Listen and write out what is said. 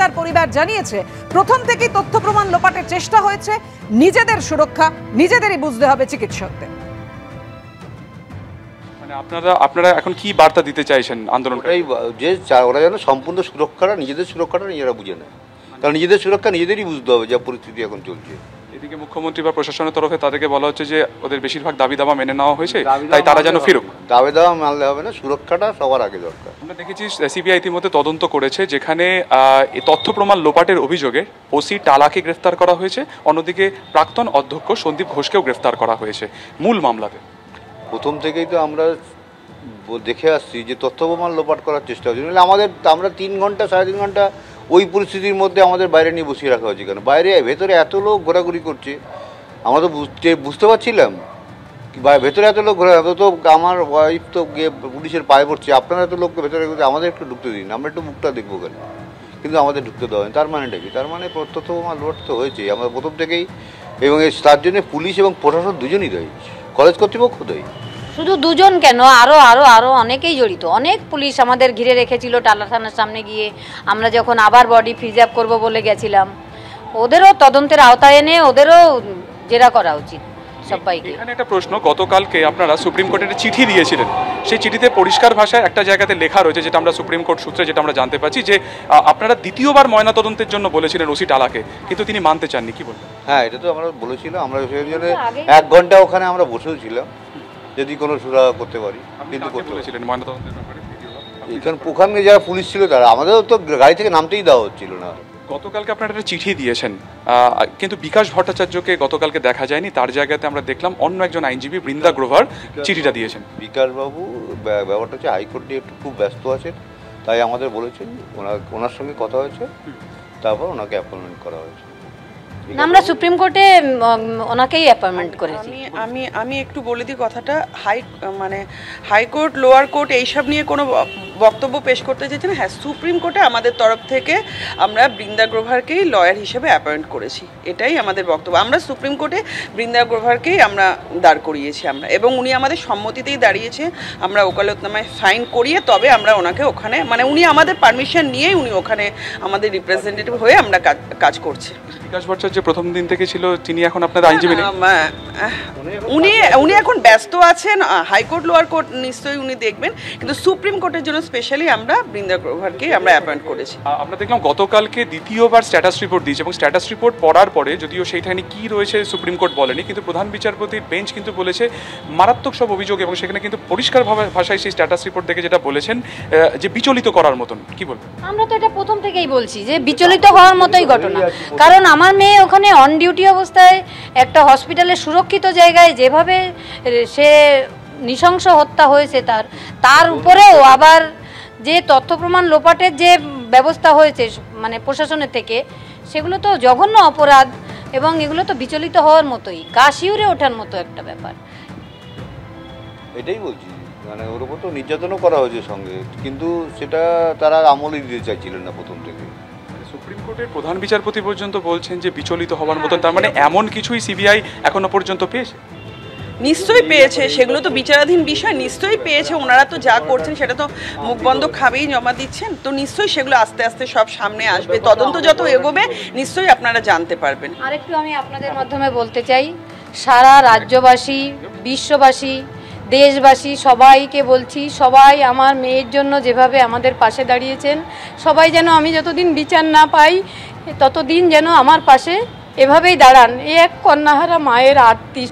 মহিলার পরিবার জানিয়েছে প্রথম থেকেই তথ্য প্রমাণ লোপাটের চেষ্টা হয়েছে। নিজেদের সুরক্ষা নিজেদেরই বুঝতে হবে চিকিৎসকদের। মানে আপনারা এখন কি বার্তা দিতে চাইছেন আন্দোলনকারী? যে ওরা যেন সম্পূর্ণ সুরক্ষাটা নিজেদের সুরক্ষাটা নিজেরা বুঝে নেয়, কারণ নিজেদের সুরক্ষা নিজেদেরই বুঝতে হবে যা পরিস্থিতি এখন চলছে। এদিকে মুখ্যমন্ত্রী বা প্রশাসনের তরফে তাদেরকে বলা হচ্ছে যে ওদের বেশিরভাগ দাবি দাবা মেনে নেওয়া হয়েছে, তাই তারা যেন ফিরুক। দাবি দাবা মানলে হবে না, সুরক্ষাটা সবার আগে দরকার। আমরা দেখেছি সিবিআই ইতিমধ্যে তদন্ত করেছে, যেখানে তথ্য প্রমাণ লোপাটের অভিযোগে ওসি টালাকে গ্রেফতার করা হয়েছে, অন্যদিকে প্রাক্তন অধ্যক্ষ সন্দীপ ঘোষকেও গ্রেফতার করা হয়েছে মূল মামলাতে। প্রথম থেকেই তো আমরা দেখে আসছি যে তথ্য প্রমাণ লোপাট করার চেষ্টা হচ্ছে। আমরা 3 ঘন্টা 3.5 ঘন্টা ওই পরিস্থিতির মধ্যে আমাদের বাইরে নিয়ে বসিয়ে রাখা হয়েছে কেন? বাইরে ভেতরে এত লোক ঘোরাঘুরি করছে, আমরা তো বুঝতে পারছিলাম ভেতরে এত লোক ঘোরা, তো আমার ওয়াইফ তো গিয়ে পুলিশের পায়ে পড়ছে, আপনারা এত লোককে ভেতরে আমাদের একটু ঢুকতে দিন, আমরা একটু মুখটা দেখবো কেন? কিন্তু আমাদের ঢুকতে দেওয়া হয়নি। তার মানেটা কি? তার মানে তথ্য প্রমাণ লোপাট তো হয়েছে আমরা প্রথম থেকেই, এবং তার জন্য পুলিশ এবং প্রশাসন দুজনই দায়ী, কলেজ কর্তৃপক্ষ দায়ী। শুধু দুজন কেন, আরো অনেকেই জড়িত। অনেক পুলিশ আমাদের ঘিরে রেখেছিল টালা থানার সামনে গিয়ে। আমরা যখন আবার বডি প্রিজার্ভ করব বলে গেছিলাম, ওদেরও তদন্তের আওতায় এনে ওদেরও জেরা করা উচিত সবাইকে। এখানে একটা প্রশ্ন, গতকালকে আপনারা সুপ্রিম কোর্টের চিঠি দিয়েছিলেন, সেই চিঠিতে পরিষ্কার ভাষায় একটা জায়গাতে লেখা রয়েছে, যেটা আমরা সুপ্রিম কোর্ট সূত্রে যেটা আমরা জানতে পারছি, যে আপনারা দ্বিতীয়বার ময়নাতদন্তের জন্য বলেছিলেন ওসি টালাকে, কিন্তু তিনি মানতে চাননি। কি বলবেন? হ্যাঁ, এটা তো আমরা বলেছিলাম, আমরা সেই জন্য 1 ঘন্টা ওখানে আমরা বসেও ছিলাম যদি কোনো সুরা করতে পারি, কিন্তু করতে বলেছিলেন ময়নাতদন্তের ব্যাপারে। ওখানে যারা পুলিশ ছিল তারা, আমাদেরও তো গাড়ি থেকে নামতেই দেওয়া হচ্ছিল না। গতকালকে আপনারা একটা চিঠি দিয়েছেন, কিন্তু বিকাশ ভট্টাচার্যকে গতকালকে দেখা যায়নি, তার জায়গাতে আমরা দেখলাম অন্য একজন আইনজীবী বৃন্দা গ্রোভার চিঠিটা দিয়েছেন। বিকাশবাবু ব্যাপারটা হচ্ছে হাইকোর্ট নিয়ে একটু খুব ব্যস্ত আছেন, তাই আমাদের বলেছেন, ওনার সঙ্গে কথা হয়েছে, তারপর ওনাকে অ্যাপয়েন্টমেন্ট করা হয়েছে। আমরা সুপ্রিম কোর্টে ওনাকেই অ্যাপয়েন্টমেন্ট করেছি। আমি একটু বলে দিই কথাটা। হাইকোর্ট, লোয়ার কোর্ট এইসব নিয়ে কোনো বক্তব্য পেশ করতে চাইছে না। হ্যাঁ, সুপ্রিম কোর্টে আমাদের তরফ থেকে আমরা বৃন্দা গ্রোভারকেই লয়ার হিসেবে অ্যাপয়েন্ট করেছি, এটাই আমাদের বক্তব্য। আমরা সুপ্রিম কোর্টে বৃন্দা গ্রোভারকেই আমরা দাঁড় করিয়েছি এবং উনি আমাদের সম্মতিতেই দাঁড়িয়েছে। আমরা ওকালতনামায় সাইন করিয়ে তবে আমরা ওনাকে ওখানে, উনি আমাদের পারমিশন নিয়েই উনি ওখানে আমাদের রিপ্রেজেন্টেটিভ হয়ে আমরা কাজ করছি। বিকাশ ভট্টাচার্য প্রথম দিন থেকে ছিল, তিনি এখন আপনাদের আইনজীবী নেই? উনি এখন ব্যস্ত আছেন। হাইকোর্ট, লোয়ার কোর্ট নিশ্চয়ই উনি দেখবেন, কিন্তু সুপ্রিম কোর্টের জন্য স্পেশালি আমরা বৃন্দা গ্রোভারকে আমরা অ্যাপয়েন্ট করেছি। আমরা দেখলাম গতকালকে দ্বিতীয়বার স্ট্যাটাস রিপোর্ট দিয়েছে, এবং স্ট্যাটাস রিপোর্ট পড়ার পরে, যদিও সেইখানে কি রয়েছে সুপ্রিম কোর্ট বলেনি, কিন্তু প্রধান বিচারপতির বেঞ্চ কিন্তু বলেছে মারাত্মক সব অভিযোগ, এবং সেখানে কিন্তু পরিষ্কার ভাষায় সেই স্ট্যাটাস রিপোর্ট দেখে যেটা বলেছেন যে বিচলিত করার মতন। কি বলবেন? আমরা তো এটা প্রথম থেকেই বলছি যে বিচলিত হওয়ার মতোই ঘটনা, কারণ আমার মেয়ে ওখানে অন ডিউটি অবস্থায় একটা হসপিটালের সুরক্ষিত জায়গায় যেভাবে সে নৃশংস হত্যা হয়েছে, তার উপরেও আবার যে তথ্য প্রমাণ লোপাটের যে ব্যবস্থা হয়েছে প্রশাসনের থেকে, সেগুলো তো জঘন্য অপরাধ, এবং এগুলো তো বিচলিত হওয়ার মতোই, গা শিউরে ওঠার মতো একটা ব্যাপার। এটাই বলছি, ওর উপর তো নির্যাতনও করা হয়েছে সঙ্গে, কিন্তু সেটা তারা আমলই দিতে চাইছিলেন না প্রথম থেকে। সুপ্রিম কোর্টের প্রধান বিচারপতি পর্যন্ত বলছেন যে বিচলিত হওয়ার মতন, তার মানে এমন কিছুই সিবিআই এখনো পর্যন্ত পেয়েছে? নিশ্চয়ই পেয়েছে, সেগুলো তো বিচারাধীন বিষয়, নিশ্চয়ই পেয়েছে। ওনারা তো যা করছেন সেটা তো মুখ বন্ধ খাবেই জমা দিচ্ছেন, তো নিশ্চয়ই সেগুলো আস্তে আস্তে সব সামনে আসবে। তদন্ত যত এগোবে নিশ্চয়ই আপনারা জানতে পারবেন। আরেকটু আমি আপনাদের মাধ্যমে বলতে চাই, সারা রাজ্যবাসী, বিশ্ববাসী, দেশবাসী সবাইকে বলছি, সবাই আমার মেয়ের জন্য যেভাবে আমাদের পাশে দাঁড়িয়েছেন, সবাই যেন আমি যতদিন বিচার না পাই ততদিন যেন আমার পাশে এভাবেই দাঁড়ান। এই এক কন্যাহারা মায়ের আর্তি।